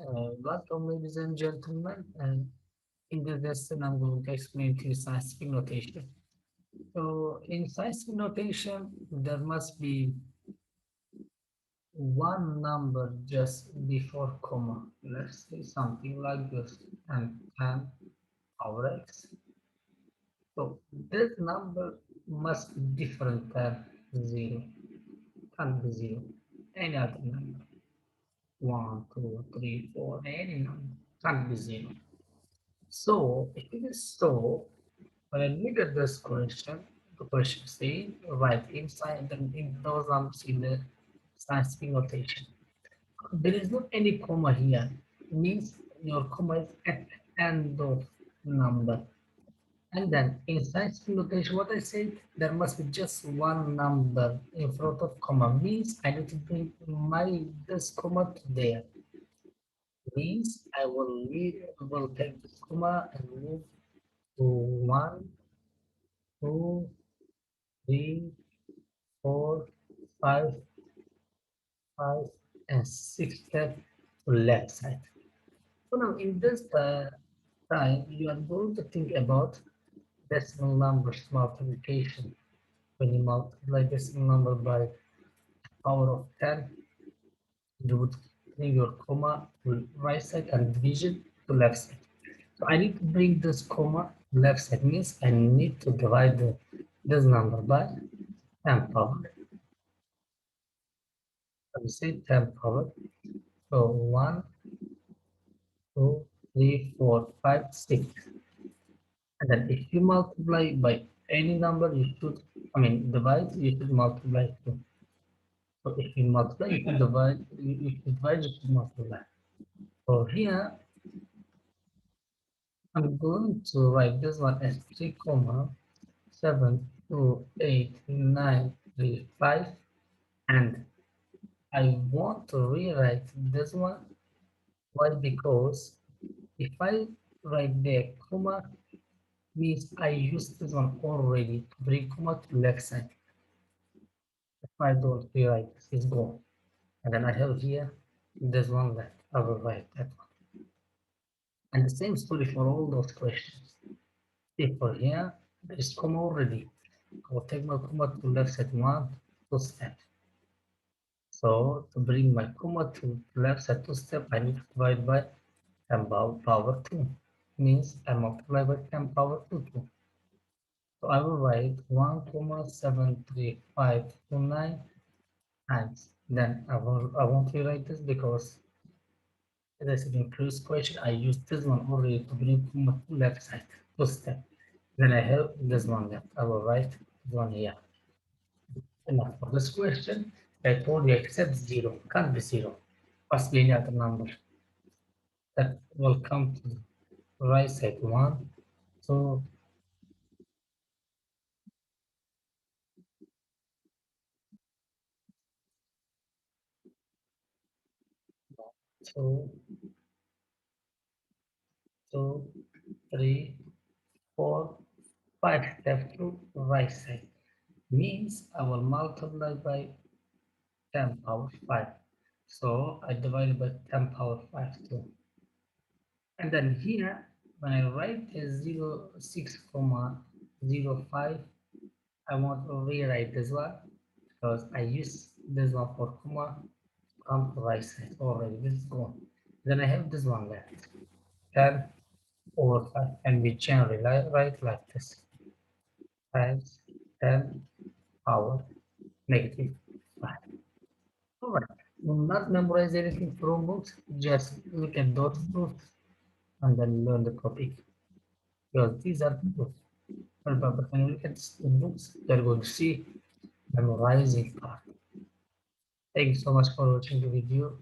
Welcome, ladies and gentlemen. And in this lesson, I'm going to explain to you scientific notation. So, in scientific notation, there must be one number just before comma. Let's say something like this, and 10 power x. So, this number must be different than 0. Can't be 0. Any other number. 1, 2, 3, 4, any number. Can't be 0. So, if it is so, when I look at this question, the question says, write inside in those numbers in the scientific notation. There is not any comma here. It means your comma is at the end of number. And then in scientific notation, what I said, there must be just one number in front of comma. Means I need to bring my this comma to there. Means I will take this comma and move to 1, 2, 3, 4, 5, 5, and 6 step to left side. So now in this time, you are going to think about decimal numbers multiplication. When you multiply decimal number by power of 10, you would bring your comma to right side and division to left side. So I need to bring this comma left side means I need to divide this number by 10 power. So we say 10 power. So 1, 2, 3, 4, 5, 6. And then if you multiply by any number, you should, divide, you should multiply too. So if you multiply, you should divide, if you divide, you should multiply. So here, I'm going to write this one as 3, comma 7, 2, 8, 9, 3, 5. And I want to rewrite this one. Why? Because if I write there, comma, means I used this one already to bring comma to left side. If I don't rewrite this, it's gone. And then I have here this one left. I will write that one. And the same story for all those questions. See for here, there is comma already. I will take my comma to left side 1, 2 step. So to bring my comma to left side 2 step, I need to divide by 10 power 2. Means I multiply by 10 power 2. So I will write 1,73529 times. Then I won't rewrite this because as I said in previous question, I used this one already to bring comma to left side to step. Then I have this one left. I will write this one here. Enough for this question. I told you except 0. Can't be 0. Must be any other number that will come to the right side 1. So 2, 2, 3, 4, 5 step to right side. Means I will multiply by 10 power 5. So I divide by 10 power 5 too. And then here, when I write a 0, 6, comma 0, 5, I want to rewrite this one because I use this one for comma come to right side already. This is gone. Then I have this one left. 10 over 5, and we generally write like this times 10 power negative 5. All right. Do not memorize anything from books. Just look at those proofs and then learn the topic. Because these are proofs. But when you look at the books, you're going to see memorizing part. Thank you so much for watching the video.